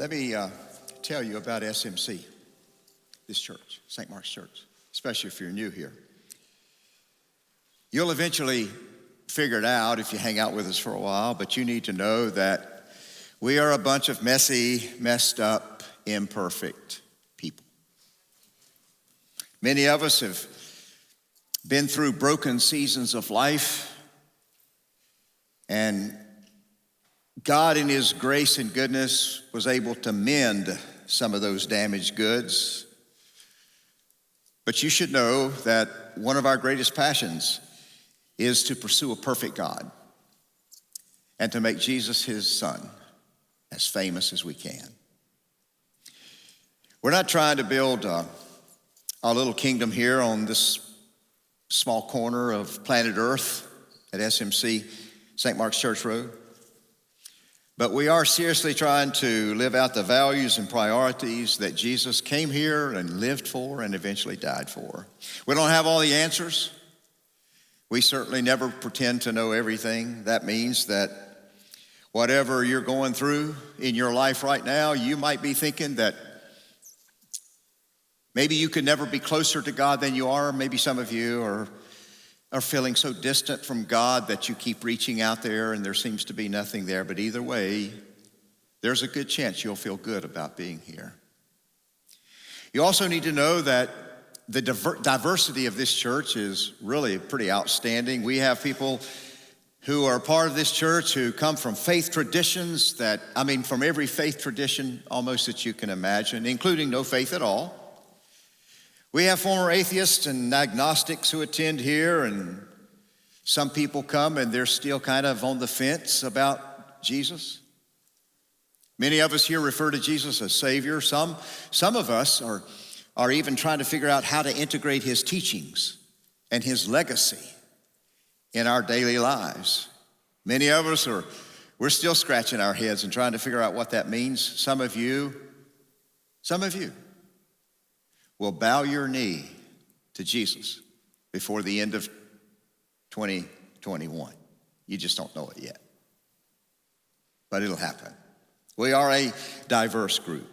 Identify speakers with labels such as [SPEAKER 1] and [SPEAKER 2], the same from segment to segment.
[SPEAKER 1] Let me tell you about SMC, this church, St. Mark's Church, especially if you're new here. You'll eventually figure it out if you hang out with us for a while, but you need to know that we are a bunch of messy, messed up, imperfect people. Many of us have been through broken seasons of life, and God in His grace and goodness was able to mend some of those damaged goods. But you should know that one of our greatest passions is to pursue a perfect God and to make Jesus, His Son, as famous as we can. We're not trying to build a little kingdom here on this small corner of planet Earth at SMC, St. Mark's Church Road. But we are seriously trying to live out the values and priorities that Jesus came here and lived for and eventually died for. We don't have all the answers. We certainly never pretend to know everything. That means that whatever you're going through in your life right now, you might be thinking that maybe you could never be closer to God than you are. Maybe some of you are feeling so distant from God that you keep reaching out there and there seems to be nothing there. But either way, there's a good chance you'll feel good about being here. You also need to know that the diversity of this church is really pretty outstanding. We have people who are part of this church who come from faith traditions from every faith tradition almost that you can imagine, including no faith at all. We have former atheists and agnostics who attend here, and some people come and they're still kind of on the fence about Jesus. Many of us here refer to Jesus as Savior. Some of us are even trying to figure out how to integrate His teachings and His legacy in our daily lives. Many of us we're still scratching our heads and trying to figure out what that means. Some of you will bow your knee to Jesus before the end of 2021. You just don't know it yet. But it'll happen. We are a diverse group.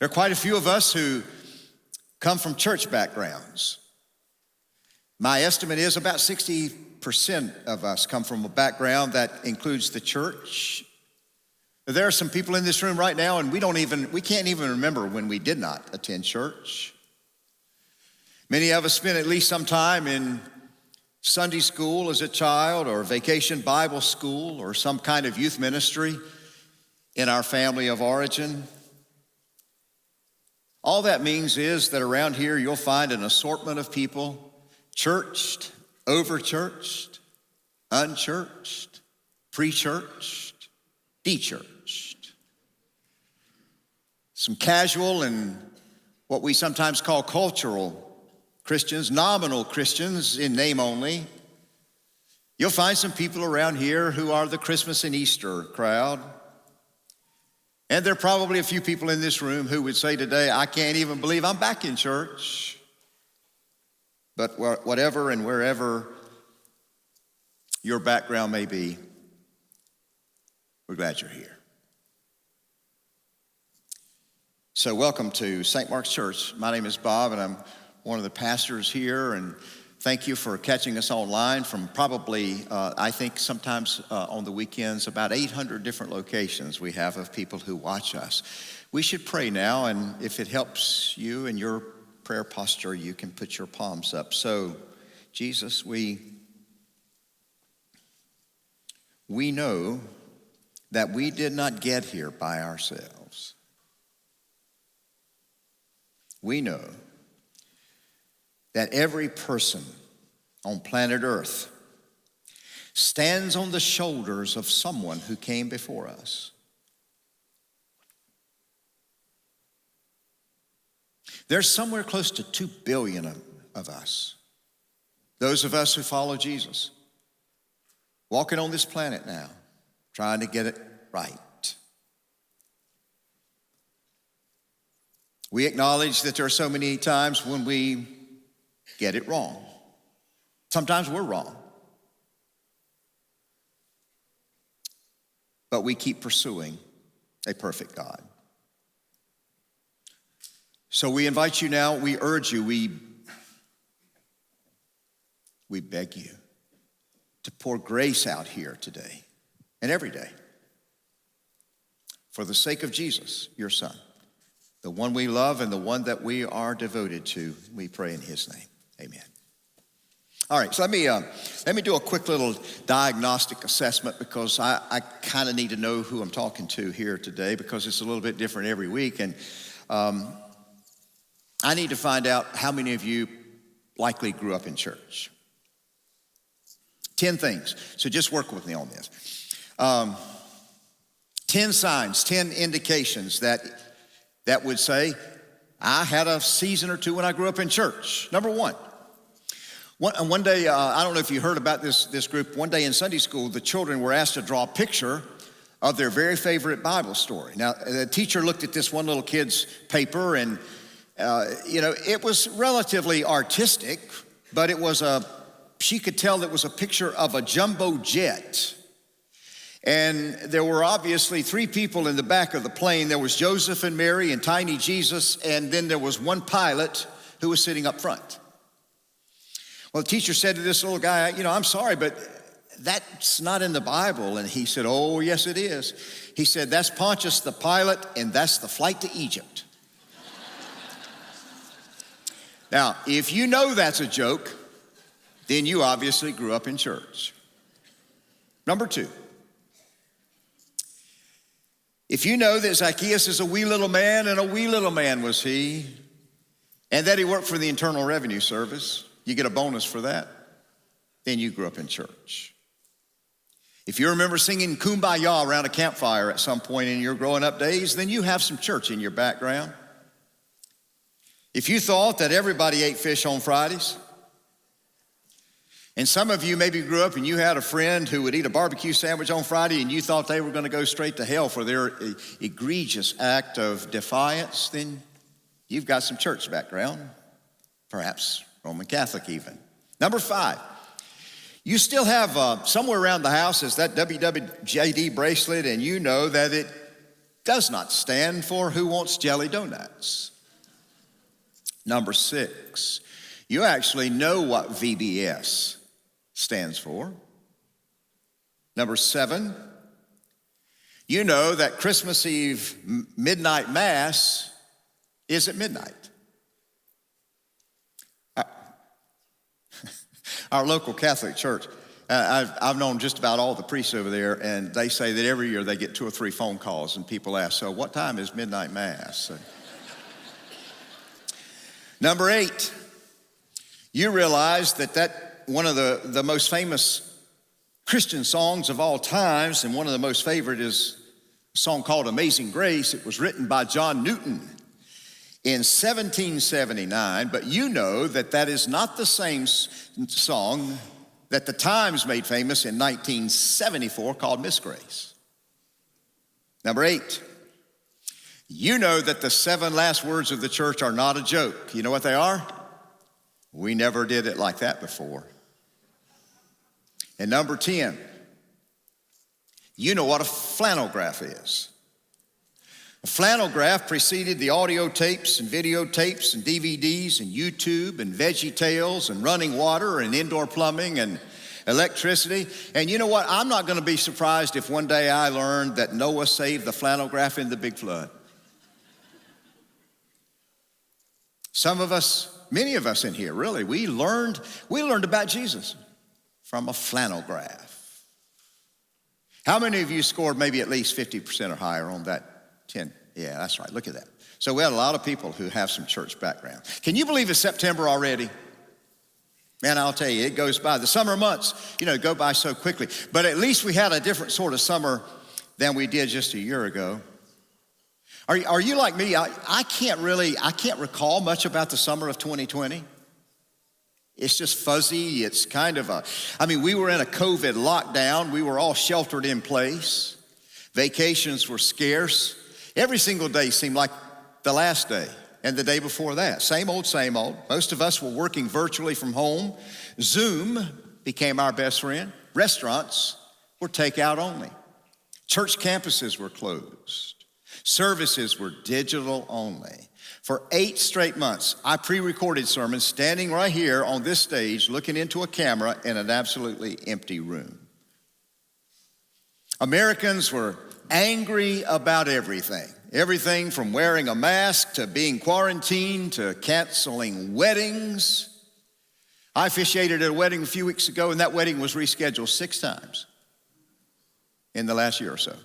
[SPEAKER 1] There are quite a few of us who come from church backgrounds. My estimate is about 60% of us come from a background that includes the church. There are some people in this room right now, and we can't even remember when we did not attend church. Many of us spent at least some time in Sunday school as a child, or vacation Bible school, or some kind of youth ministry in our family of origin. All that means is that around here you'll find an assortment of people, churched, over-churched, unchurched, pre-churched, de-churched. Some casual and what we sometimes call cultural Christians, nominal Christians in name only. You'll find some people around here who are the Christmas and Easter crowd. And there are probably a few people in this room who would say today, I can't even believe I'm back in church. But whatever and wherever your background may be, we're glad you're here. So welcome to St. Mark's Church. My name is Bob, and I'm one of the pastors here, and thank you for catching us online from probably, I think sometimes on the weekends, about 800 different locations we have of people who watch us. We should pray now, and if it helps you in your prayer posture, you can put your palms up. So, Jesus, we know that we did not get here by ourselves. We know that every person on planet Earth stands on the shoulders of someone who came before us. There's somewhere close to 2 billion of us, those of us who follow Jesus, walking on this planet now, trying to get it right. We acknowledge that there are so many times when we get it wrong. Sometimes we're wrong. But we keep pursuing a perfect God. So we invite you now, we urge you, we beg you to pour grace out here today and every day for the sake of Jesus, your Son, the one we love and the one that we are devoted to. We pray in his name. Amen. All right, so let me do a quick little diagnostic assessment, because I kind of need to know who I'm talking to here today, because it's a little bit different every week. And I need to find out how many of you likely grew up in church. 10 things. So just work with me on this. 10 signs, 10 indications that would say, I had a season or two when I grew up in church. Number one day, I don't know if you heard about this group. One day in Sunday school, the children were asked to draw a picture of their very favorite Bible story. Now, the teacher looked at this one little kid's paper, and it was relatively artistic, but she could tell it was a picture of a jumbo jet. And there were obviously 3 people in the back of the plane. There was Joseph and Mary and tiny Jesus, and then there was one pilot who was sitting up front. Well, the teacher said to this little guy, I'm sorry, but that's not in the Bible. And he said, oh, yes, it is. He said, that's Pontius the pilot, and that's the flight to Egypt. Now, if you know that's a joke, then you obviously grew up in church. Number 2. If you know that Zacchaeus is a wee little man, and a wee little man was he, and that he worked for the Internal Revenue Service, you get a bonus for that, then you grew up in church. If you remember singing Kumbaya around a campfire at some point in your growing up days, then you have some church in your background. If you thought that everybody ate fish on Fridays, and some of you maybe grew up and you had a friend who would eat a barbecue sandwich on Friday and you thought they were going to go straight to hell for their egregious act of defiance, then you've got some church background, perhaps Roman Catholic even. Number 5, you still have somewhere around the house is that WWJD bracelet, and you know that it does not stand for Who Wants Jelly Donuts. Number 6, you actually know what VBS stands for. Number 7, you know that Christmas Eve midnight mass is at midnight. Our local Catholic church, I've known just about all the priests over there, and they say that every year they get 2 or 3 phone calls, and people ask, so what time is midnight mass? So, Number 8, you realize that one of the most famous Christian songs of all times, and one of the most favorite, is a song called Amazing Grace. It was written by John Newton in 1779, but you know that is not the same song that the Times made famous in 1974 called Miss Grace. Number 8, you know that the 7 last words of the church are not a joke. You know what they are? We never did it like that before. And number 10, you know what a flannelgraph is. A flannelgraph preceded the audio tapes and videotapes and DVDs and YouTube and Veggie Tales and running water and indoor plumbing and electricity. And you know what? I'm not going to be surprised if one day I learned that Noah saved the flannelgraph in the big flood. Some of us, many of us in here, really, we learned about Jesus from a flannelgraph. How many of you scored maybe at least 50% or higher on that 10? Yeah, that's right. Look at that. So we had a lot of people who have some church background. Can you believe it's September already? Man, I'll tell you, it goes by. The summer months, go by so quickly. But at least we had a different sort of summer than we did just a year ago. Are you like me? I can't recall much about the summer of 2020. It's just fuzzy. It's kind of we were in a COVID lockdown. We were all sheltered in place. Vacations were scarce. Every single day seemed like the last day and the day before that. Same old, same old. Most of us were working virtually from home. Zoom became our best friend. Restaurants were takeout only. Church campuses were closed. Services were digital only. For 8 straight months, I pre-recorded sermons standing right here on this stage looking into a camera in an absolutely empty room. Americans were angry about everything. Everything from wearing a mask to being quarantined to canceling weddings. I officiated at a wedding a few weeks ago, and that wedding was rescheduled 6 times in the last year or so.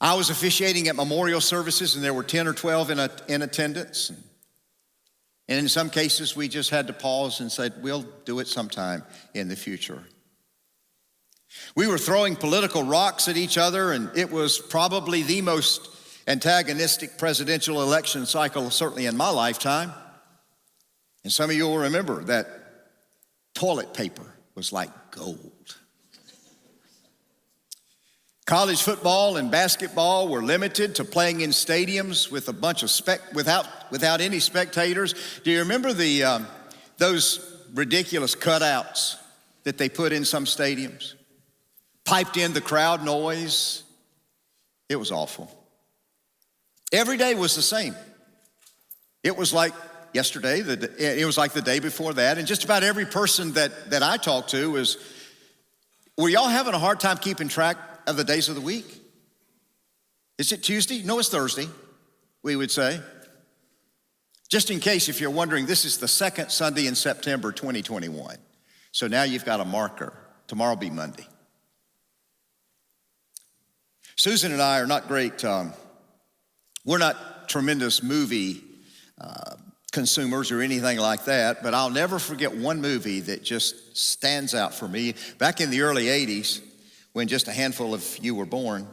[SPEAKER 1] I was officiating at memorial services, and there were 10 or 12 in attendance. And in some cases, we just had to pause and say, we'll do it sometime in the future. We were throwing political rocks at each other, and it was probably the most antagonistic presidential election cycle, certainly in my lifetime. And some of you will remember that toilet paper was like gold. College football and basketball were limited to playing in stadiums with a bunch of without any spectators. Do you remember those ridiculous cutouts that they put in some stadiums? Piped in the crowd noise. It was awful. Every day was the same. It was like yesterday, it was like the day before that, and just about every person that I talked to was, were y'all having a hard time keeping track of the days of the week? Is it Tuesday? No, it's Thursday, we would say. Just in case, if you're wondering, this is the second Sunday in September 2021. So now you've got a marker. Tomorrow will be Monday. Susan and I are not great, we're not tremendous movie consumers or anything like that, but I'll never forget one movie that just stands out for me. Back in the early 80s, when just a handful of you were born,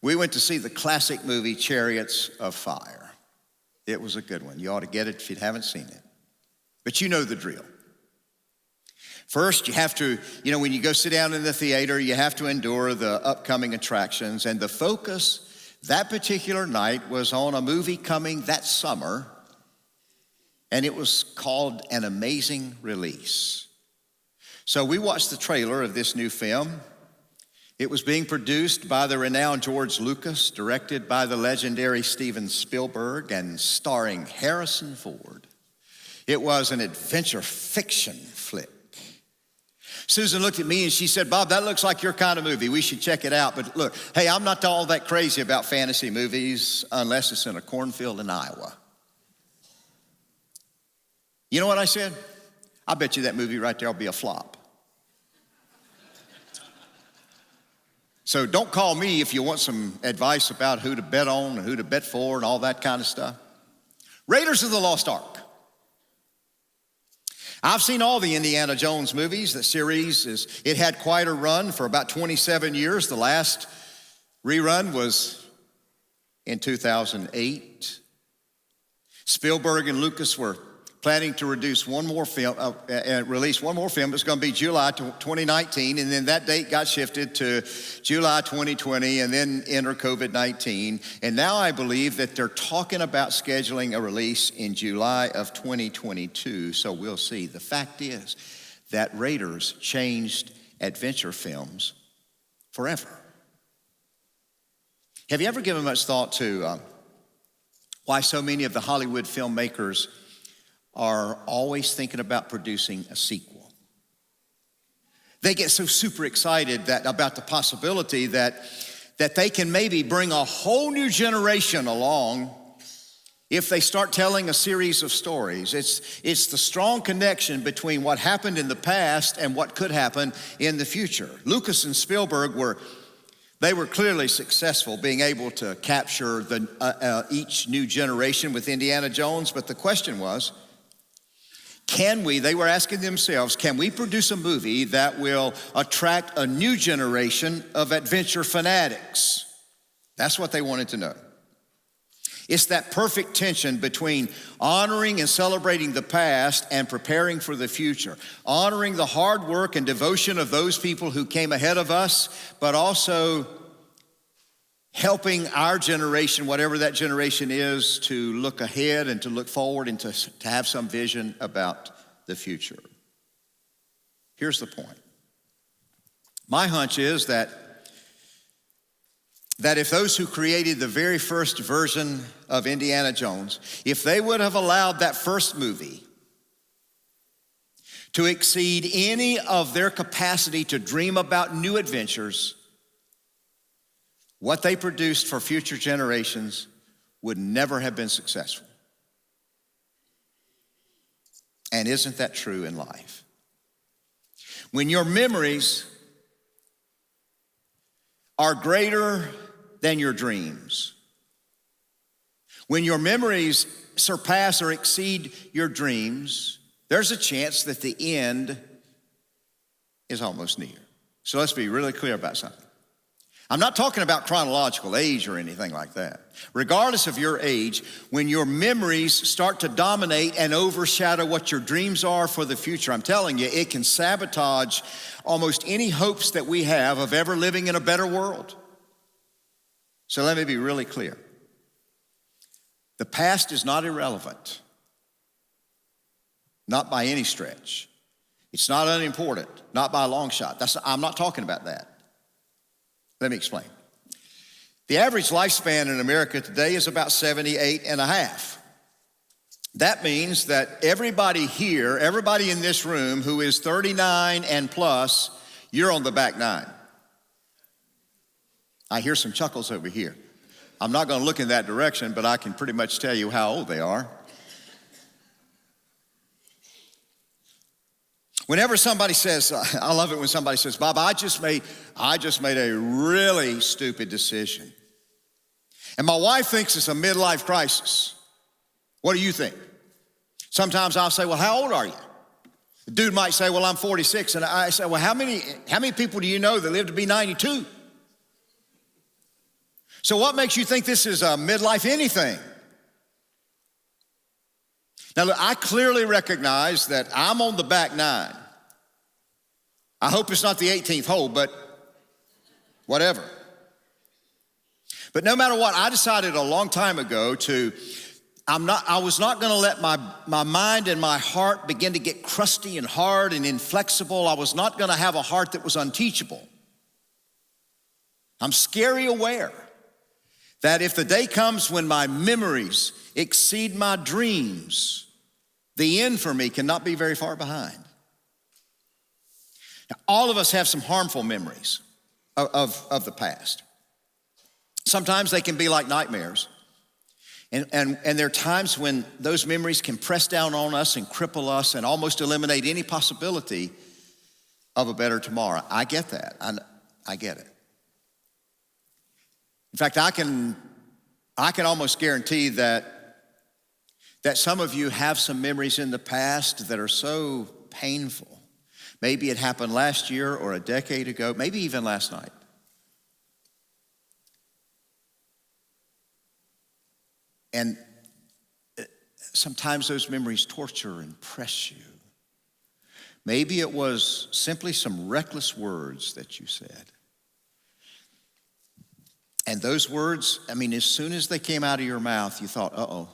[SPEAKER 1] we went to see the classic movie Chariots of Fire. It was a good one. You ought to get it if you haven't seen it. But you know the drill. First, you have to, when you go sit down in the theater, you have to endure the upcoming attractions. And the focus that particular night was on a movie coming that summer, and it was called An Amazing Release. So we watched the trailer of this new film. It was being produced by the renowned George Lucas, directed by the legendary Steven Spielberg, and starring Harrison Ford. It was an adventure fiction flick. Susan looked at me and she said, Bob, that looks like your kind of movie. We should check it out. But look, hey, I'm not all that crazy about fantasy movies unless it's in a cornfield in Iowa. You know what I said? I bet you that movie right there will be a flop. So don't call me if you want some advice about who to bet on and who to bet for and all that kind of stuff. Raiders of the Lost Ark. I've seen all the Indiana Jones movies. The series it had quite a run for about 27 years. The last rerun was in 2008. Spielberg and Lucas were planning to release one more film. It's going to be July 2019, and then that date got shifted to July 2020, and then enter COVID-19. And now I believe that they're talking about scheduling a release in July of 2022, so we'll see. The fact is that Raiders changed adventure films forever. Have you ever given much thought to why so many of the Hollywood filmmakers are always thinking about producing a sequel? They get so super excited about the possibility that they can maybe bring a whole new generation along if they start telling a series of stories. It's the strong connection between what happened in the past and what could happen in the future. Lucas and Spielberg were clearly successful being able to capture each new generation with Indiana Jones, but the question was, they were asking themselves, can we produce a movie that will attract a new generation of adventure fanatics? That's what they wanted to know. It's that perfect tension between honoring and celebrating the past and preparing for the future. Honoring the hard work and devotion of those people who came ahead of us, but also helping our generation, whatever that generation is, to look ahead and to look forward and to have some vision about the future. Here's the point. My hunch is that that if those who created the very first version of Indiana Jones, if they would have allowed that first movie to exceed any of their capacity to dream about new adventures, what they produced for future generations would never have been successful. And isn't that true in life? When your memories are greater than your dreams, when your memories surpass or exceed your dreams, there's a chance that the end is almost near. So let's be really clear about something. I'm not talking about chronological age or anything like that. Regardless of your age, when your memories start to dominate and overshadow what your dreams are for the future, I'm telling you, it can sabotage almost any hopes that we have of ever living in a better world. So let me be really clear. The past is not irrelevant, not by any stretch. It's not unimportant, not by a long shot. I'm not talking about that. Let me explain. The average lifespan in America today is about 78 and a half. That means that everybody here, everybody in this room who is 39 and plus, you're on the back nine. I hear some chuckles over here. I'm not going to look in that direction, but I can pretty much tell you how old they are. Whenever somebody says, I love it when somebody says, Bob, I just made a really stupid decision. And my wife thinks it's a midlife crisis. What do you think? Sometimes I'll say, well, how old are you? The dude might say, well, I'm 46. And I say, well, how many people do you know that live to be 92? So what makes you think this is a midlife anything? Now, look, I clearly recognize that I'm on the back nine. I hope it's not the 18th hole, but whatever. But no matter what, I decided a long time ago I was not going to let my mind and my heart begin to get crusty and hard and inflexible. I was not going to have a heart that was unteachable. I'm scary aware that if the day comes when my memories exceed my dreams, the end for me cannot be very far behind. Now, all of us have some harmful memories of the past. Sometimes they can be like nightmares. And there are times when those memories can press down on us and cripple us and almost eliminate any possibility of a better tomorrow. I get that. I get it. In fact, I can almost guarantee that some of you have some memories in the past that are so painful. Maybe it happened last year or a decade ago, maybe even last night. And sometimes those memories torture and press you. Maybe it was simply some reckless words that you said. And those words, as soon as they came out of your mouth, you thought, uh-oh.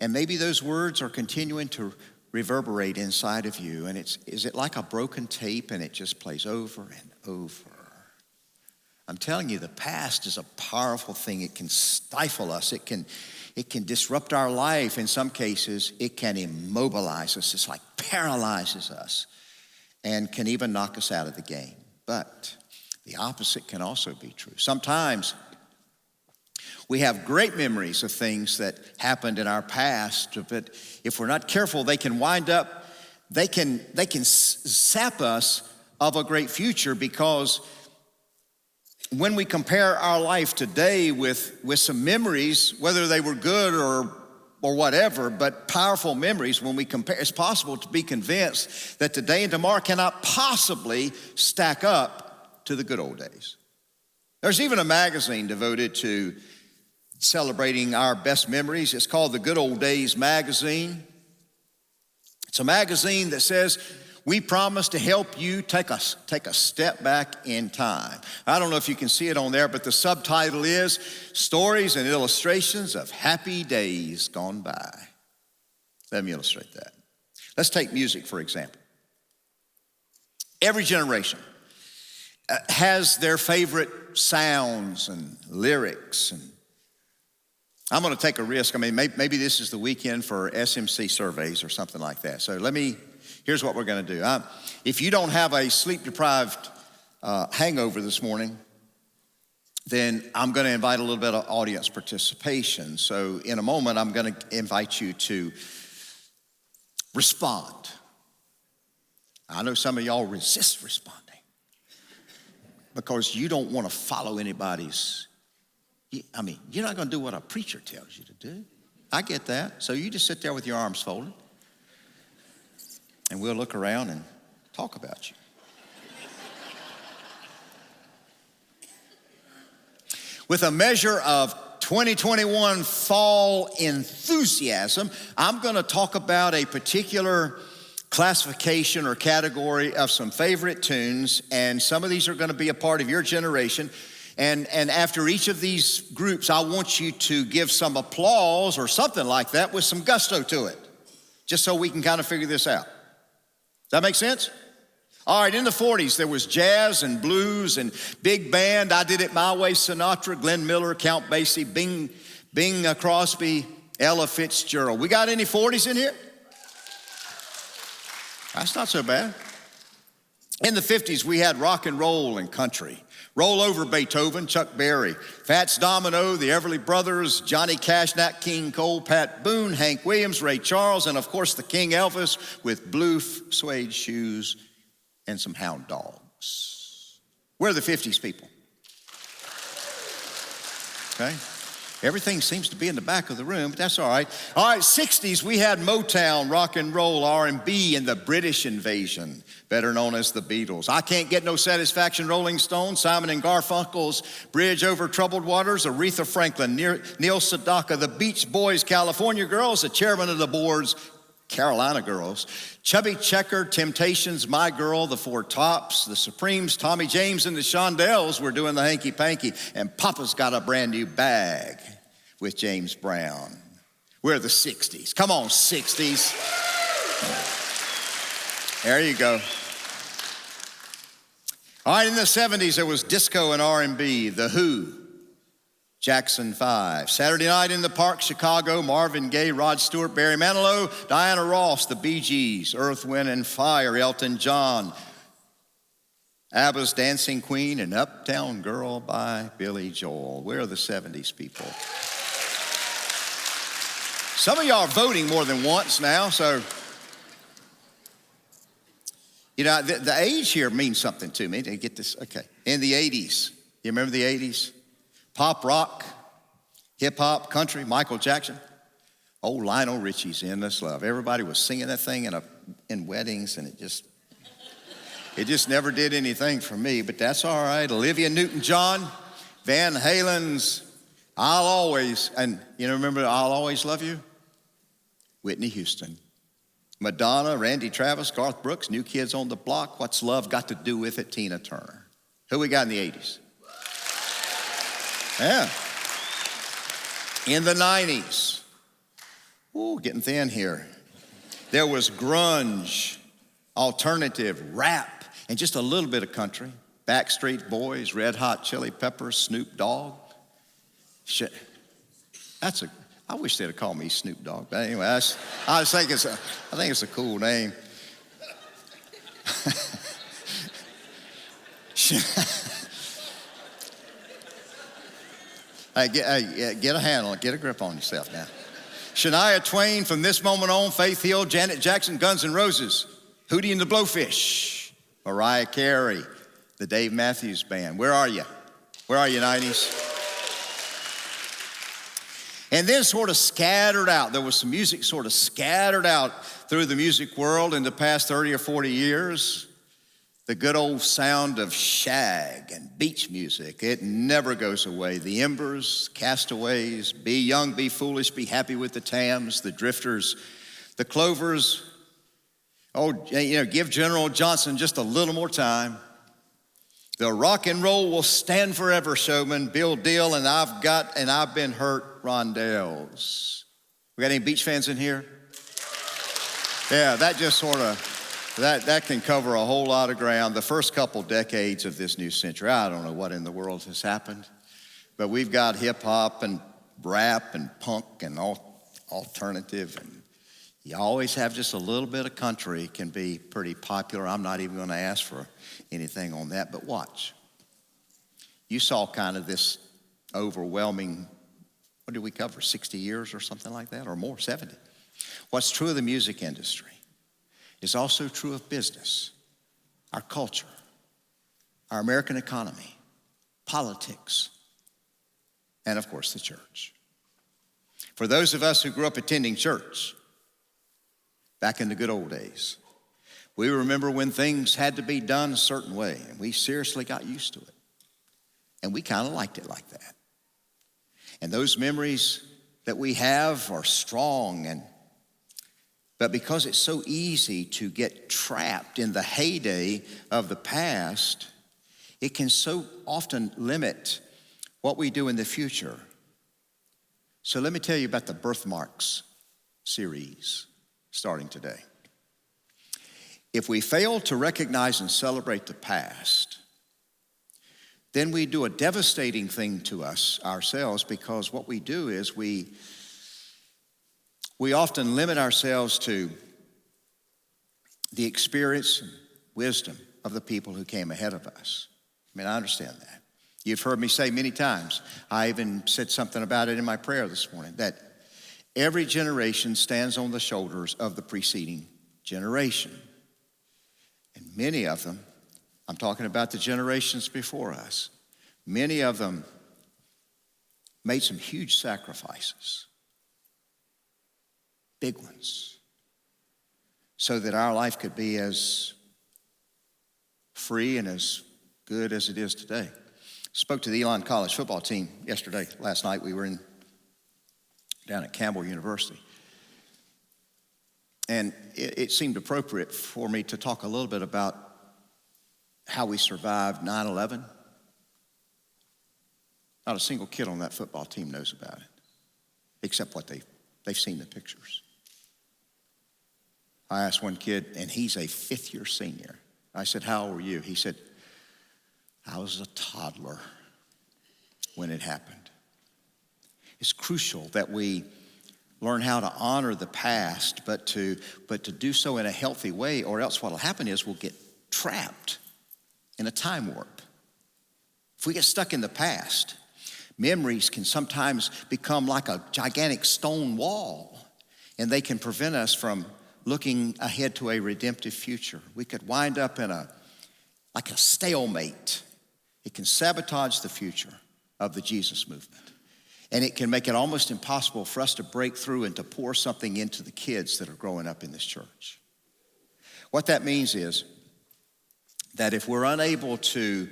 [SPEAKER 1] And maybe those words are continuing to reverberate inside of you. And is it like a broken tape and it just plays over and over? I'm telling you, the past is a powerful thing. It can stifle us. It can disrupt our life. In some cases, it can immobilize us. It's like paralyzes us and can even knock us out of the game. But the opposite can also be true. Sometimes we have great memories of things that happened in our past, but if we're not careful, they can sap us of a great future, because when we compare our life today with some memories, whether they were good or whatever, but powerful memories, when we compare, it's possible to be convinced that today and tomorrow cannot possibly stack up to the good old days. There's even a magazine devoted to celebrating our best memories. It's called the Good Old Days magazine. It's a magazine that says, we promise to help you take a step back in time. I don't know if you can see it on there, but the subtitle is Stories and Illustrations of Happy Days Gone By. Let me illustrate that. Let's take music, for example. Every generation has their favorite sounds and lyrics. And I'm going to take a risk. I mean, maybe this is the weekend for SMC surveys or something like that. So here's what we're going to do. If you don't have a sleep-deprived hangover this morning, then I'm going to invite a little bit of audience participation. So in a moment, I'm going to invite you to respond. I know some of y'all resist responding because you don't want to follow anybody's. I mean, you're not going to do what a preacher tells you to do. I get that. So you just sit there with your arms folded, and we'll look around and talk about you. With a measure of 2021 fall enthusiasm, I'm going to talk about a particular classification or category of some favorite tunes, and some of these are going to be a part of your generation. And after each of these groups, I want you to give some applause or something like that with some gusto to it, just so we can kind of figure this out. Does that make sense? All right, in the 40s, there was jazz and blues and big band. I Did It My Way, Sinatra, Glenn Miller, Count Basie, Bing Crosby, Ella Fitzgerald. We got any 40s in here? That's not so bad. In the 50s, we had rock and roll and country. Roll Over Beethoven, Chuck Berry, Fats Domino, the Everly Brothers, Johnny Cash, Nat King Cole, Pat Boone, Hank Williams, Ray Charles, and of course the King Elvis with blue suede shoes and some hound dogs. We're the 50s people. Okay? Everything seems to be in the back of the room, but that's all right. All right, 60s, we had Motown, rock and roll, R&B, and the British invasion, better known as the Beatles. I Can't Get No Satisfaction, Rolling Stones, Simon and Garfunkel's Bridge Over Troubled Waters, Aretha Franklin, Neil Sedaka, the Beach Boys, California Girls, the chairman of the boards, Carolina Girls, Chubby Checker, Temptations, My Girl, the Four Tops, the Supremes, Tommy James and the Shondells were doing the hanky panky, and Papa's Got a Brand New Bag with James Brown. We're the 60s. Come on, 60s. There you go. All right, in the 70s, there was disco and R&B, The Who, Jackson 5. Saturday Night in the Park, Chicago, Marvin Gaye, Rod Stewart, Barry Manilow, Diana Ross, the Bee Gees, Earth, Wind and Fire, Elton John, ABBA's Dancing Queen, and Uptown Girl by Billy Joel. We're the 70s people. Some of y'all are voting more than once now, so, you know, the age here means something to me. To get this, okay. In the 80s, you remember the 80s? Pop, rock, hip-hop, country, Michael Jackson. Oh, Lionel Richie's Endless Love. Everybody was singing that thing in weddings, and it just never did anything for me, but that's all right. Olivia Newton-John, Van Halen's I'll Always, and you know, remember I'll Always Love You? Whitney Houston. Madonna, Randy Travis, Garth Brooks, New Kids on the Block, What's Love Got to Do With It, Tina Turner. Who we got in the 80s? Yeah. In the 90s, ooh, getting thin here. There was grunge, alternative, rap, and just a little bit of country. Backstreet Boys, Red Hot Chili Peppers, Snoop Dogg. Shit. I wish they'd have called me Snoop Dogg. But anyway, I think it's a cool name. Hey, get a handle, get a grip on yourself now. Shania Twain, From This Moment On, Faith Hill, Janet Jackson, Guns N' Roses, Hootie and the Blowfish, Mariah Carey, the Dave Matthews Band. Where are you? Where are you, 90s? And then sort of scattered out, there was some music sort of scattered out through the music world in the past 30 or 40 years. The good old sound of shag and beach music, it never goes away. The Embers, Castaways, Be Young, Be Foolish, Be Happy with the Tams, the Drifters, the Clovers. Oh, you know, give General Johnson just a little more time. The Rock and Roll Will Stand Forever showman, Bill Deal, and I've Been Hurt, Rondells. We got any beach fans in here? Yeah, that just sort of That can cover a whole lot of ground. The first couple decades of this new century, I don't know what in the world has happened, but we've got hip hop and rap and punk and alternative, and you always have just a little bit of country can be pretty popular. I'm not even going to ask for anything on that, but watch. You saw kind of this overwhelming, what did we cover, 60 years or something like that, or more, 70. What's true of the music industry is also true of business, our culture, our American economy, politics, and of course the church. For those of us who grew up attending church back in the good old days, we remember when things had to be done a certain way, and we seriously got used to it. And we kind of liked it like that. And those memories that we have are strong, but because it's so easy to get trapped in the heyday of the past, it can so often limit what we do in the future. So let me tell you about the Birthmarks series starting today. If we fail to recognize and celebrate the past, then we do a devastating thing to us ourselves, because what we do is we often limit ourselves to the experience and wisdom of the people who came ahead of us. I mean, I understand that. You've heard me say many times, I even said something about it in my prayer this morning, that every generation stands on the shoulders of the preceding generation. And many of them, I'm talking about the generations before us, many of them made some huge sacrifices, big ones, so that our life could be as free and as good as it is today. Spoke to the Elon College football team last night. We were down at Campbell University. And it seemed appropriate for me to talk a little bit about how we survived 9/11. Not a single kid on that football team knows about it, except what they've seen the pictures. I asked one kid, and he's a fifth-year senior. I said, how old were you? He said, I was a toddler when it happened. It's crucial that we learn how to honor the past, but to do so in a healthy way, or else what will happen is we'll get trapped in a time warp. If we get stuck in the past, memories can sometimes become like a gigantic stone wall, and they can prevent us from looking ahead to a redemptive future. We could wind up in like a stalemate. It can sabotage the future of the Jesus movement. And it can make it almost impossible for us to break through and to pour something into the kids that are growing up in this church. What that means is that if we're unable to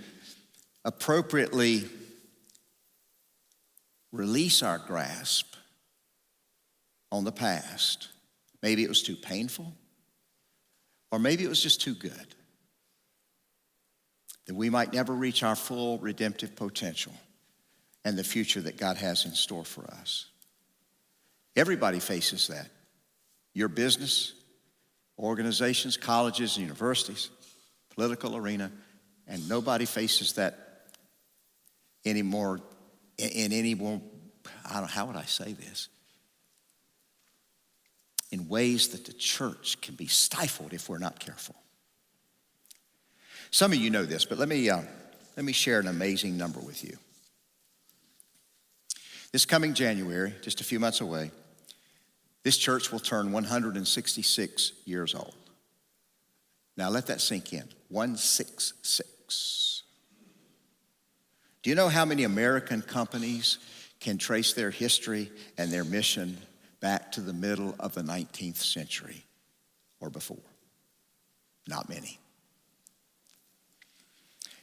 [SPEAKER 1] appropriately release our grasp on the past, maybe it was too painful, or maybe it was just too good, then we might never reach our full redemptive potential and the future that God has in store for us. Everybody faces that. Your business, organizations, colleges, universities, political arena, and nobody faces that anymore in any more, I don't know, how would I say this? In ways that the church can be stifled if we're not careful. Some of you know this, but let me share an amazing number with you. This coming January, just a few months away, this church will turn 166 years old. Now let that sink in. 166. Do you know how many American companies can trace their history and their mission back to the middle of the 19th century or before? Not many.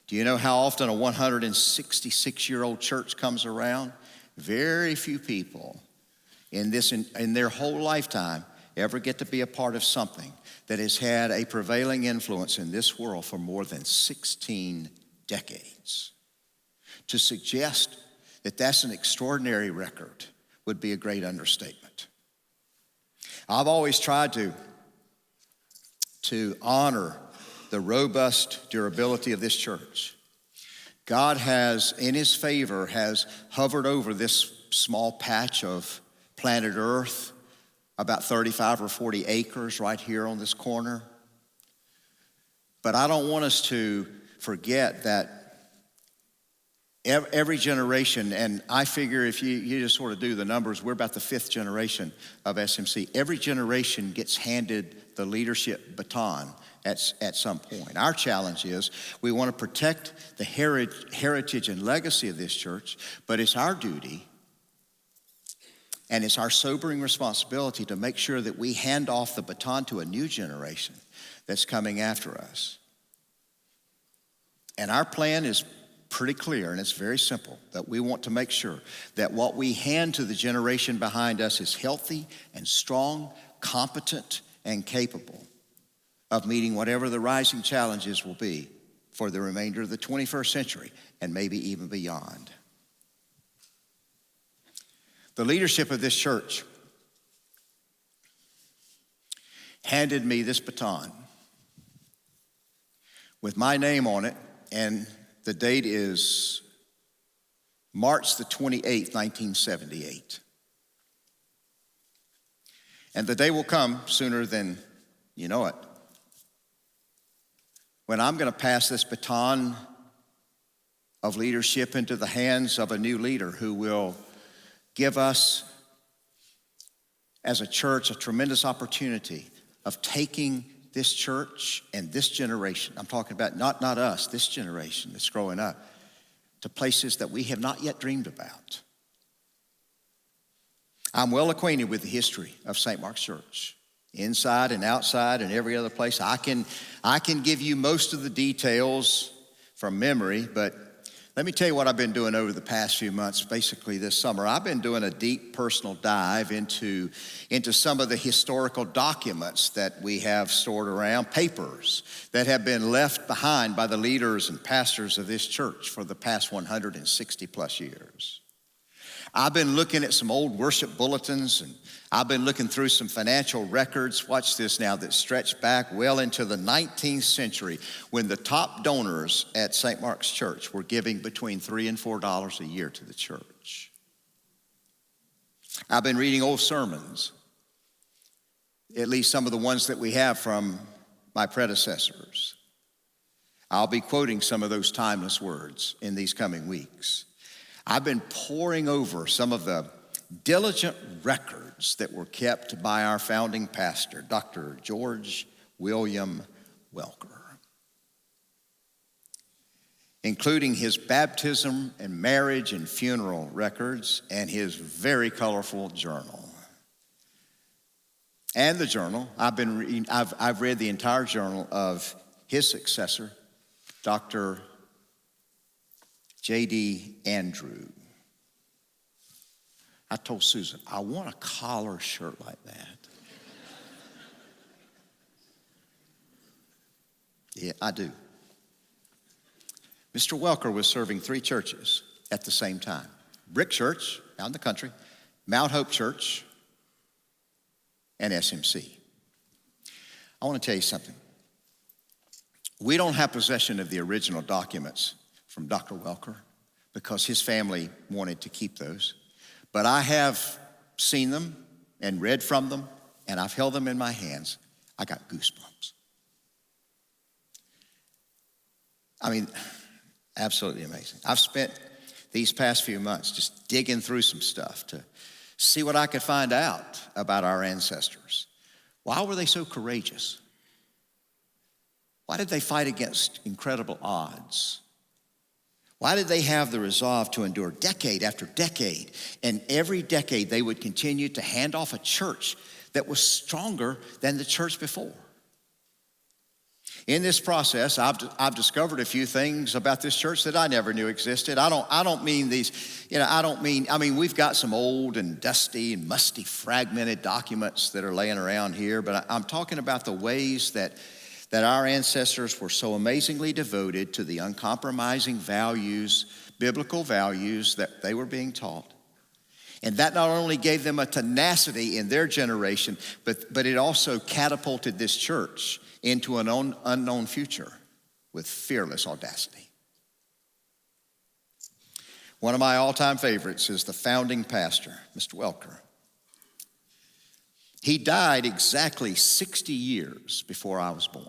[SPEAKER 1] Do you know how often a 166-year-old church comes around? Very few people in their whole lifetime ever get to be a part of something that has had a prevailing influence in this world for more than 16 decades. To suggest that that's an extraordinary record would be a great understatement. I've always tried to honor the robust durability of this church. God has, in his favor, has hovered over this small patch of planet Earth, about 35 or 40 acres right here on this corner. But I don't want us to forget that every generation, and I figure if you just sort of do the numbers, we're about the 5th generation of SMC. Every generation gets handed the leadership baton at some point. Our challenge is we want to protect the heritage and legacy of this church, but it's our duty and it's our sobering responsibility to make sure that we hand off the baton to a new generation that's coming after us. And our plan is pretty clear, and it's very simple, that we want to make sure that what we hand to the generation behind us is healthy and strong, competent, and capable of meeting whatever the rising challenges will be for the remainder of the 21st century and maybe even beyond. The leadership of this church handed me this baton with my name on it, and the date is March the 28th, 1978. And the day will come sooner than you know it, when I'm going to pass this baton of leadership into the hands of a new leader who will give us as a church a tremendous opportunity of taking this church and this generation, I'm talking about not us, this generation that's growing up, to places that we have not yet dreamed about. I'm well acquainted with the history of St. Mark's Church, inside and outside and every other place. I can give you most of the details from memory, but let me tell you what I've been doing over the past few months, basically this summer. I've been doing a deep personal dive into some of the historical documents that we have stored around, papers that have been left behind by the leaders and pastors of this church for the past 160 plus years. I've been looking at some old worship bulletins, and I've been looking through some financial records, watch this now, that stretch back well into the 19th century when the top donors at St. Mark's Church were giving between $3 and $4 a year to the church. I've been reading old sermons, at least some of the ones that we have from my predecessors. I'll be quoting some of those timeless words in these coming weeks. I've been poring over some of the diligent records that were kept by our founding pastor, Dr. George William Welker, including his baptism and marriage and funeral records and his very colorful journal. And the journal, I've read the entire journal of his successor, Dr. J.D. Andrew. I told Susan, I want a collar shirt like that. Yeah, I do. Mr. Welker was serving 3 churches at the same time. Brick Church out in the country, Mount Hope Church, and SMC. I want to tell you something. We don't have possession of the original documents from Dr. Welker because his family wanted to keep those. But I have seen them and read from them, and I've held them in my hands. I got goosebumps. I mean, absolutely amazing. I've spent these past few months just digging through some stuff to see what I could find out about our ancestors. Why were they so courageous? Why did they fight against incredible odds? Why did they have the resolve to endure decade after decade? And every decade they would continue to hand off a church that was stronger than the church before. In this process, I've discovered a few things about this church that I never knew existed. I don't mean these, I mean, we've got some old and dusty and musty fragmented documents that are laying around here, but I'm talking about the ways that our ancestors were so amazingly devoted to the uncompromising values, biblical values that they were being taught. And that not only gave them a tenacity in their generation, but it also catapulted this church into an unknown future with fearless audacity. One of my all-time favorites is the founding pastor, Mr. Welker. He died exactly 60 years before I was born.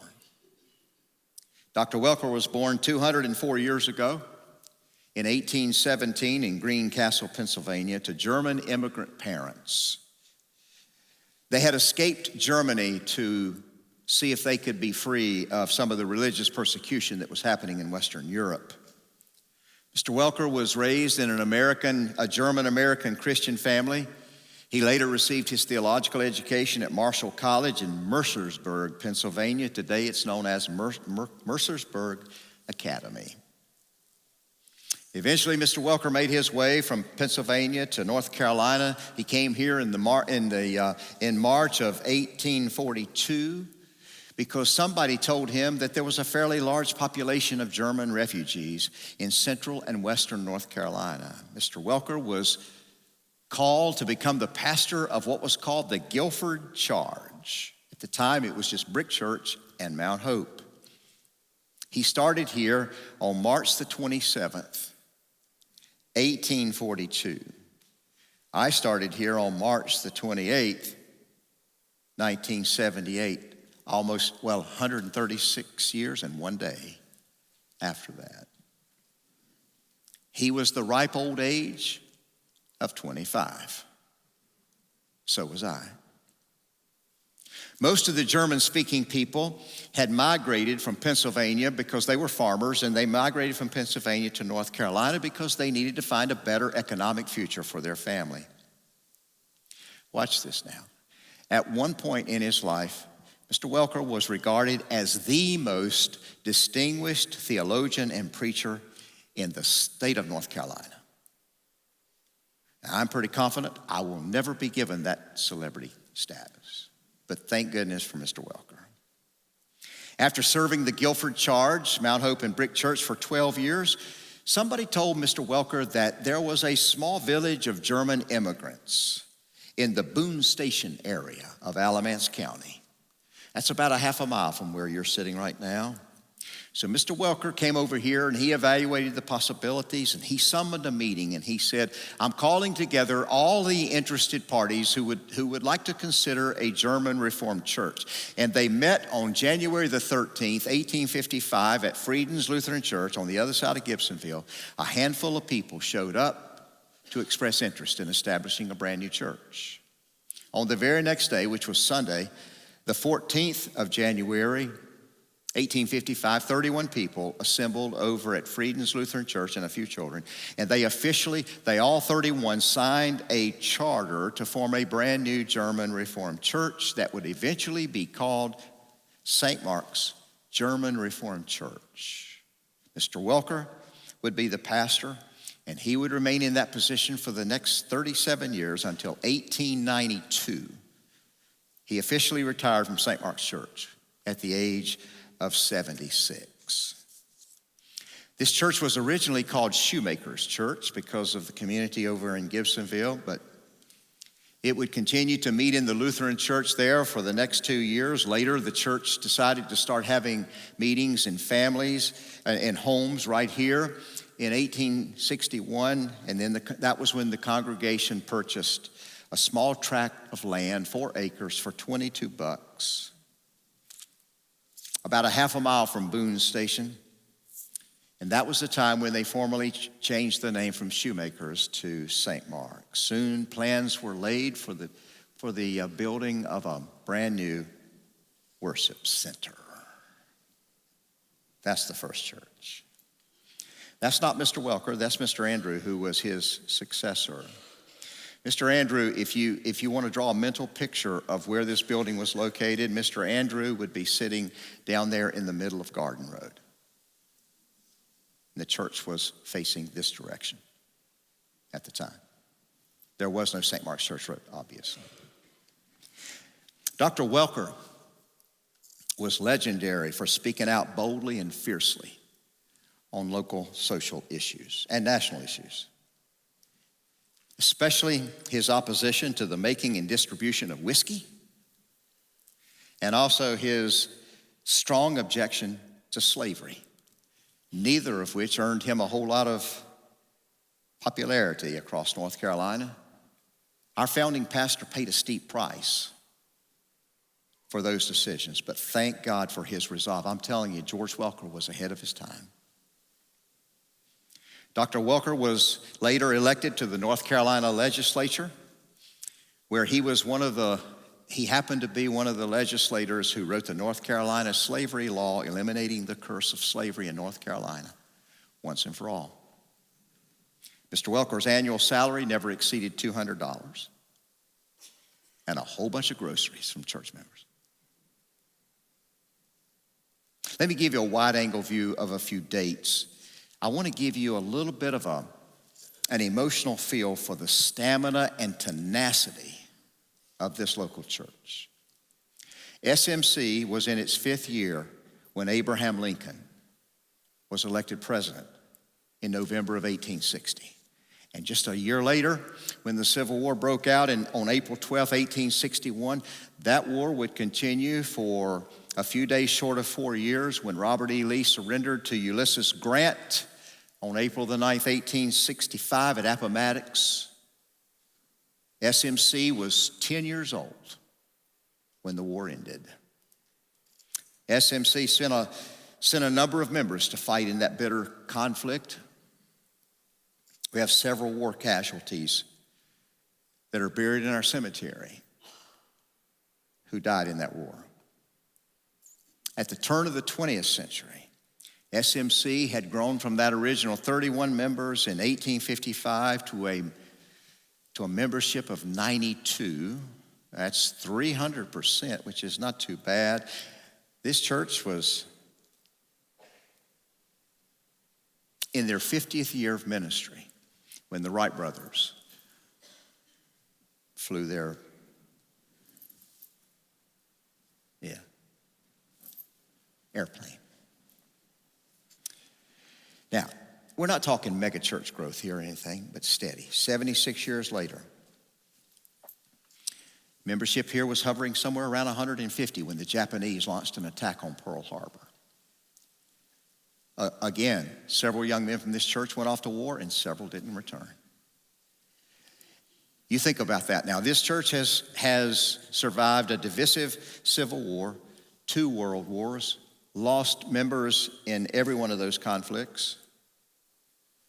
[SPEAKER 1] Dr. Welker was born 204 years ago in 1817 in Greencastle, Pennsylvania, to German immigrant parents. They had escaped Germany to see if they could be free of some of the religious persecution that was happening in Western Europe. Mr. Welker was raised in a German-American Christian family. He later received his theological education at Marshall College in Mercersburg, Pennsylvania. Today it's known as Mercersburg Academy. Eventually, Mr. Welker made his way from Pennsylvania to North Carolina. He came here in March of 1842 because somebody told him that there was a fairly large population of German refugees in central and western North Carolina. Mr. Welker was called to become the pastor of what was called the Guilford Charge. At the time, it was just Brick Church and Mount Hope. He started here on March the 27th, 1842. I started here on March the 28th, 1978, 136 years and one day after that. He was the ripe old age of 25. So was I. Most of the German-speaking people had migrated from Pennsylvania because they were farmers, and they migrated from Pennsylvania to North Carolina because they needed to find a better economic future for their family. Watch this now. At one point in his life, Mr. Welker was regarded as the most distinguished theologian and preacher in the state of North Carolina. Now, I'm pretty confident I will never be given that celebrity status. But thank goodness for Mr. Welker. After serving the Guilford Charge, Mount Hope and Brick Church for 12 years, somebody told Mr. Welker that there was a small village of German immigrants in the Boone Station area of Alamance County. That's about a half a mile from where you're sitting right now. So Mr. Welker came over here and he evaluated the possibilities, and he summoned a meeting, and he said, I'm calling together all the interested parties who would like to consider a German Reformed church. And they met on January the 13th, 1855 at Frieden's Lutheran Church on the other side of Gibsonville. A handful of people showed up to express interest in establishing a brand new church. On the very next day, which was Sunday, the 14th of January, 1855, 31 people assembled over at Frieden's Lutheran Church and a few children, and they all 31 signed a charter to form a brand new German Reformed church that would eventually be called St. Mark's German Reformed Church. Mr. Welker would be the pastor, and he would remain in that position for the next 37 years until 1892. He officially retired from St. Mark's Church at the age of 76. This church was originally called Shoemaker's Church because of the community over in Gibsonville, but it would continue to meet in the Lutheran church there for the next 2 years. Later, the church decided to start having meetings in families and homes right here in 1861, and then that was when the congregation purchased a small tract of land, 4 acres, for $22. About a half a mile from Boone Station. And that was the time when they formally changed the name from Shoemakers to St. Mark. Soon plans were laid for the building of a brand new worship center. That's the first church. That's not Mr. Welker, that's Mr. Andrew, who was his successor. Mr. Andrew, if you want to draw a mental picture of where this building was located, Mr. Andrew would be sitting down there in the middle of Garden Road. And the church was facing this direction at the time. There was no St. Mark's Church Road, obviously. Dr. Welker was legendary for speaking out boldly and fiercely on local social issues and national issues. especially his opposition to the making and distribution of whiskey, and also his strong objection to slavery, neither of which earned him a whole lot of popularity across North Carolina. Our founding pastor paid a steep price for those decisions, but thank God for his resolve. I'm telling you, George Welker was ahead of his time. Dr. Welker was later elected to the North Carolina legislature, where he happened to be one of the legislators who wrote the North Carolina slavery law, eliminating the curse of slavery in North Carolina once and for all. Mr. Welker's annual salary never exceeded $200, and a whole bunch of groceries from church members. Let me give you a wide-angle view of a few dates. I want to give you a little bit of an emotional feel for the stamina and tenacity of this local church. SMC was in its 5th year when Abraham Lincoln was elected president in November of 1860. And just a year later, when the Civil War broke out on April 12, 1861, that war would continue for a few days short of 4 years when Robert E. Lee surrendered to Ulysses Grant on April the 9th, 1865 at Appomattox. SMC was 10 years old when the war ended. SMC sent a number of members to fight in that bitter conflict. We have several war casualties that are buried in our cemetery who died in that war. At the turn of the 20th century, SMC had grown from that original 31 members in 1855 to a membership of 92. That's 300%, which is not too bad. This church was in their 50th year of ministry when the Wright brothers flew their airplane. Now, we're not talking mega church growth here or anything, but steady. 76 years later, membership here was hovering somewhere around 150 when the Japanese launched an attack on Pearl Harbor. Again, several young men from this church went off to war and several didn't return. You think about that. Now, this church has survived a divisive civil war, 2 world wars, lost members in every one of those conflicts.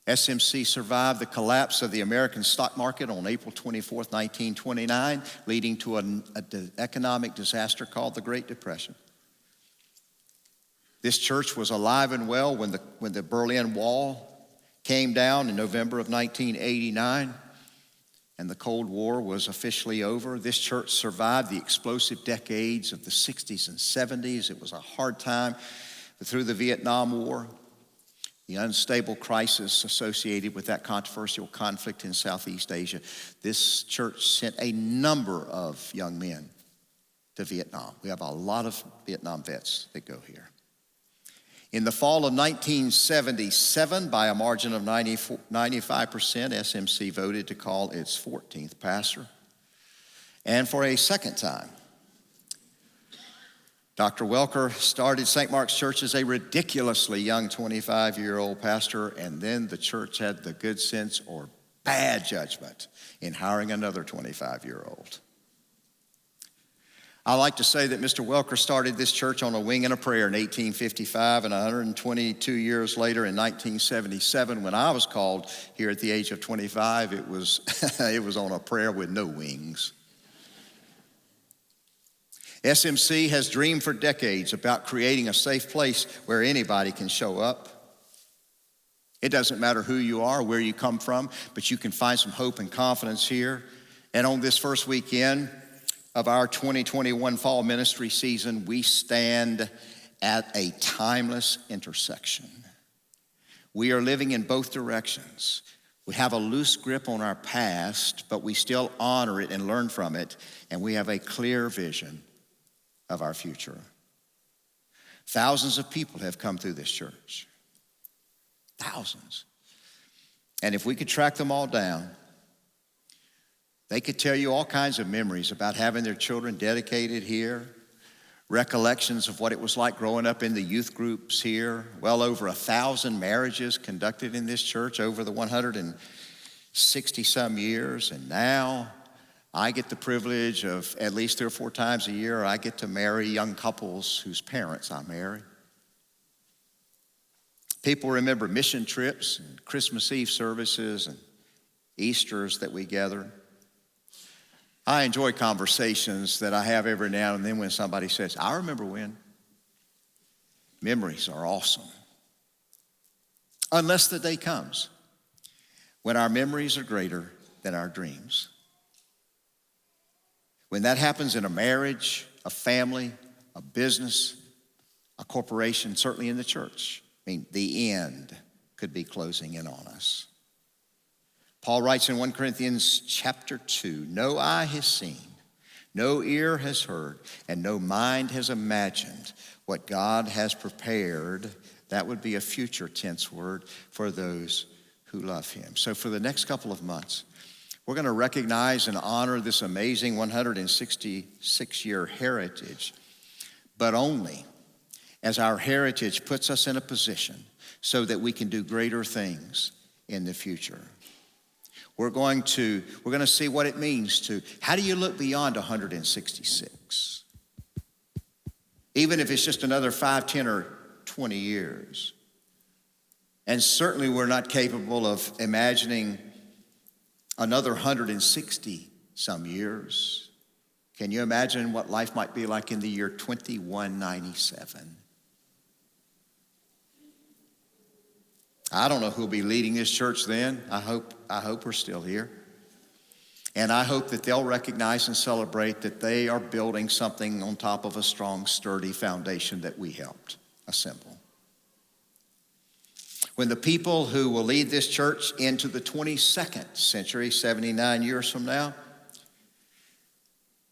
[SPEAKER 1] SMC survived the collapse of the American stock market on April 24th, 1929, leading to an economic disaster called the Great Depression. This church was alive and well when the Berlin Wall came down in November of 1989 and the Cold War was officially over. This church survived the explosive decades of the 60s and 70s. It was a hard time through the Vietnam War, the unstable crisis associated with that controversial conflict in Southeast Asia. This church sent a number of young men to Vietnam. We have a lot of Vietnam vets that go here. In the fall of 1977, by a margin of 95%, SMC voted to call its 14th pastor. And for a second time, Dr. Welker started St. Mark's Church as a ridiculously young 25-year-old pastor, and then the church had the good sense or bad judgment in hiring another 25-year-old. I like to say that Mr. Welker started this church on a wing and a prayer in 1855, and 122 years later in 1977, when I was called here at the age of 25, it was on a prayer with no wings. SMC has dreamed for decades about creating a safe place where anybody can show up. It doesn't matter who you are, where you come from, but you can find some hope and confidence here. And on this first weekend of our 2021 fall ministry season, we stand at a timeless intersection. We are living in both directions. We have a loose grip on our past, but we still honor it and learn from it, and we have a clear vision of our future. Thousands of people have come through this church. Thousands. And if we could track them all down, They could tell you all kinds of memories about having their children dedicated here, recollections of what it was like growing up in the youth groups here, well over 1,000 marriages conducted in this church over the 160 some years. And now I get the privilege of at least 3 or 4 times a year, I get to marry young couples whose parents I marry. People remember mission trips and Christmas Eve services and Easters that we gather. I enjoy conversations that I have every now and then when somebody says, I remember when. Memories are awesome. Unless the day comes when our memories are greater than our dreams. When that happens in a marriage, a family, a business, a corporation, certainly in the church, the end could be closing in on us. Paul writes in 1 Corinthians chapter 2, no eye has seen, no ear has heard, and no mind has imagined what God has prepared. That would be a future tense word for those who love him. So for the next couple of months, we're going to recognize and honor this amazing 166-year heritage, but only as our heritage puts us in a position so that we can do greater things in the future. We're going to see what it means to, how do you look beyond 166? Even if it's just another 5, 10, or 20 years. And certainly we're not capable of imagining another 160 some years. Can you imagine what life might be like in the year 2197? I don't know who'll be leading this church then. I hope we're still here. And I hope that they'll recognize and celebrate that they are building something on top of a strong, sturdy foundation that we helped assemble. When the people who will lead this church into the 22nd century, 79 years from now,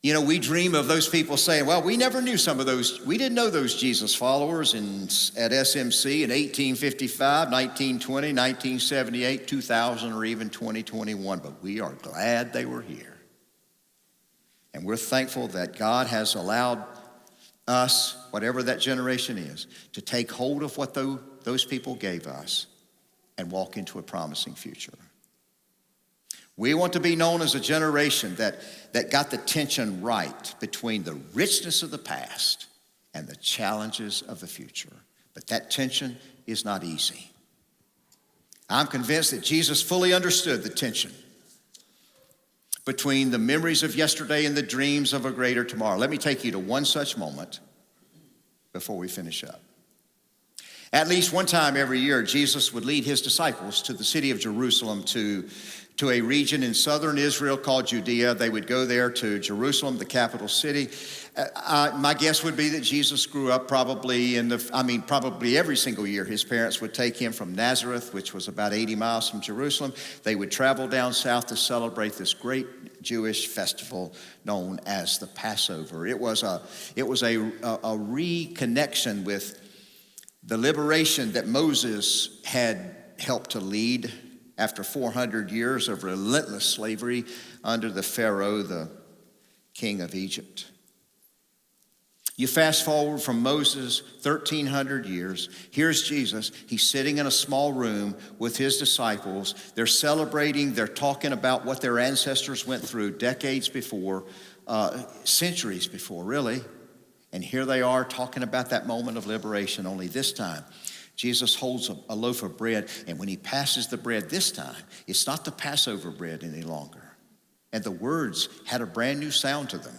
[SPEAKER 1] we dream of those people saying, well, we never knew some of those. We didn't know those Jesus followers at SMC in 1855, 1920, 1978, 2000, or even 2021. But we are glad they were here. And we're thankful that God has allowed us, whatever that generation is, to take hold of what those people gave us and walk into a promising future. We want to be known as a generation that got the tension right between the richness of the past and the challenges of the future. But that tension is not easy. I'm convinced that Jesus fully understood the tension between the memories of yesterday and the dreams of a greater tomorrow. Let me take you to one such moment before we finish up. At least one time every year, Jesus would lead his disciples to the city of Jerusalem to a region in southern Israel called Judea. They would go there to Jerusalem, the capital city. My guess would be that Jesus grew up probably every single year. His parents would take him from Nazareth, which was about 80 miles from Jerusalem. They would travel down south to celebrate this great Jewish festival known as the Passover. It was a reconnection with the liberation that Moses had helped to lead after 400 years of relentless slavery under the Pharaoh, the king of Egypt. You fast forward from Moses 1,300 years. Here's Jesus. He's sitting in a small room with his disciples. They're celebrating. They're talking about what their ancestors went through decades before, centuries before, really. And here they are talking about that moment of liberation, only this time Jesus holds a loaf of bread, and when he passes the bread this time, it's not the Passover bread any longer. And the words had a brand new sound to them.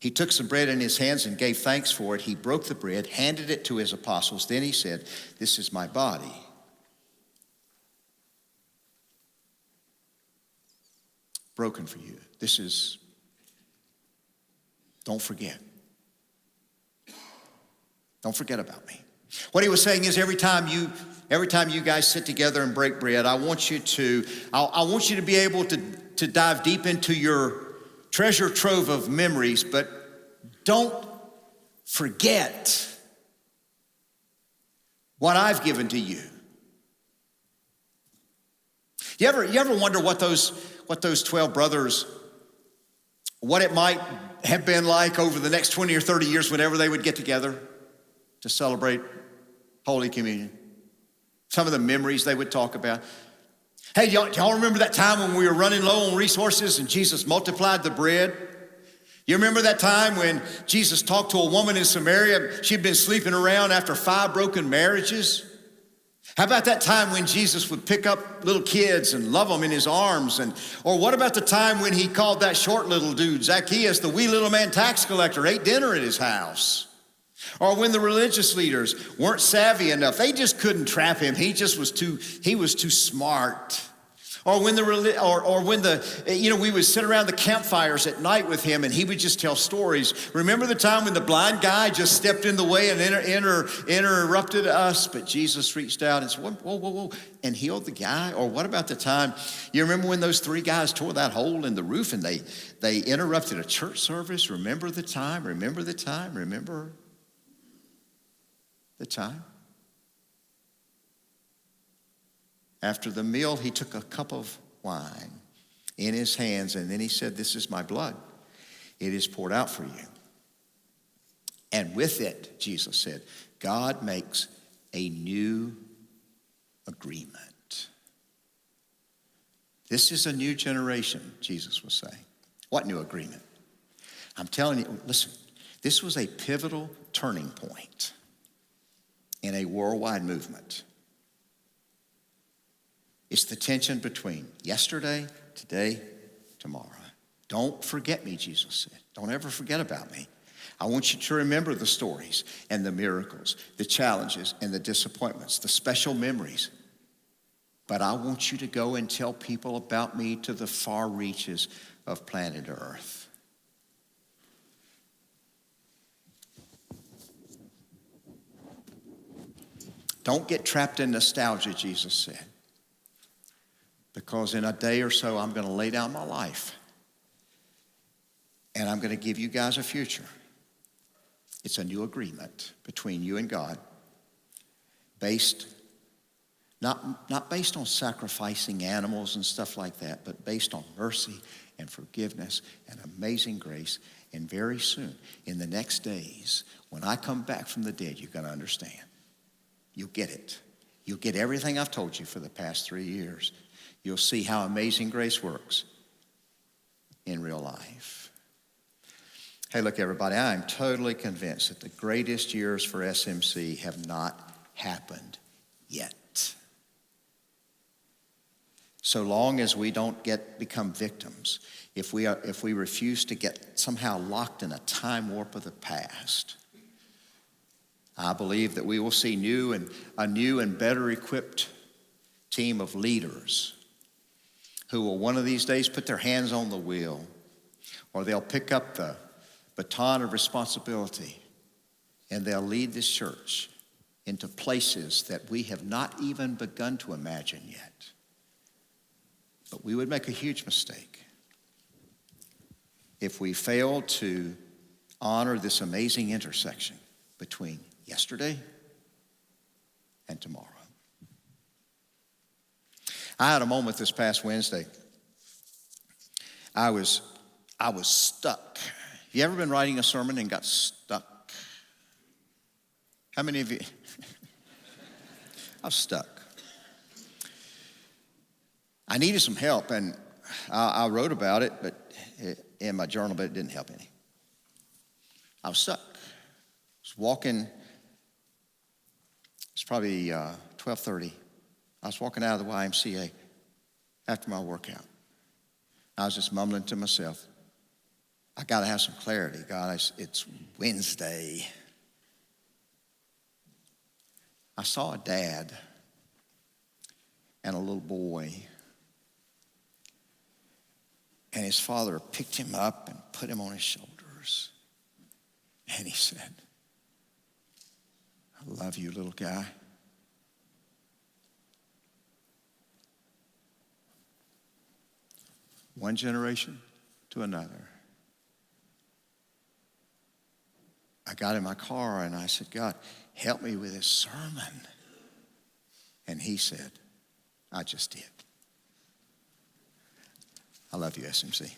[SPEAKER 1] He took some bread in his hands and gave thanks for it. He broke the bread, handed it to his apostles. Then he said, "This is my body." Broken for you. Don't forget. Don't forget about me. What he was saying is every time you guys sit together and break bread, I want you to be able to dive deep into your treasure trove of memories, but don't forget what I've given to you. You ever wonder what those 12 brothers, what it might have been like over the next 20 or 30 years whenever they would get together to celebrate Holy Communion? Some of the memories they would talk about. Hey, y'all remember that time when we were running low on resources and Jesus multiplied the bread? You remember that time when Jesus talked to a woman in Samaria? She'd been sleeping around after 5 broken marriages. How about that time when Jesus would pick up little kids and love them in his arms? Or what about the time when he called that short little dude, Zacchaeus, the wee little man tax collector, ate dinner at his house? Or when the religious leaders weren't savvy enough, they just couldn't trap him. He was too smart. Or when we would sit around the campfires at night with him and he would just tell stories. Remember the time when the blind guy just stepped in the way and interrupted us, but Jesus reached out and said, whoa, and healed the guy? Or what about the time, you remember when those 3 guys tore that hole in the roof and they interrupted a church service? Remember the time? Remember the time? Remember the time? After the meal, he took a cup of wine in his hands, and then he said, "This is my blood. It is poured out for you." And with it, Jesus said, God makes a new agreement. This is a new generation, Jesus was saying. What new agreement? I'm telling you, listen, this was a pivotal turning point in a worldwide movement. It's the tension between yesterday, today, tomorrow. Don't forget me, Jesus said. Don't ever forget about me. I want you to remember the stories and the miracles, the challenges and the disappointments, the special memories. But I want you to go and tell people about me to the far reaches of planet Earth. Don't get trapped in nostalgia, Jesus said. Because in a day or so, I'm going to lay down my life. And I'm going to give you guys a future. It's a new agreement between you and God. Not based on sacrificing animals and stuff like that, but based on mercy and forgiveness and amazing grace. And very soon, in the next days, when I come back from the dead, you're going to understand. You'll get it. You'll get everything I've told you for the past 3 years. You'll see how amazing grace works in real life. Hey, look, everybody, I am totally convinced that the greatest years for SMC have not happened yet. So long as we don't become victims, if we refuse to get somehow locked in a time warp of the past, I believe that we will see a new and better equipped team of leaders who will one of these days put their hands on the wheel, or they'll pick up the baton of responsibility and they'll lead this church into places that we have not even begun to imagine yet. But we would make a huge mistake if we failed to honor this amazing intersection between yesterday and tomorrow. I had a moment this past Wednesday. I was stuck. Have you ever been writing a sermon and got stuck? How many of you? I was stuck. I needed some help, and I wrote about it, in my journal, but it didn't help any. I was stuck. I was walking. It's probably 12:30. I was walking out of the YMCA after my workout. I was just mumbling to myself, I got to have some clarity. God, it's Wednesday. I saw a dad and a little boy, and his father picked him up and put him on his shoulders. And he said, "I love you, little guy." One generation to another. I got in my car and I said, "God, help me with this sermon." And he said, "I just did." I love you, SMC.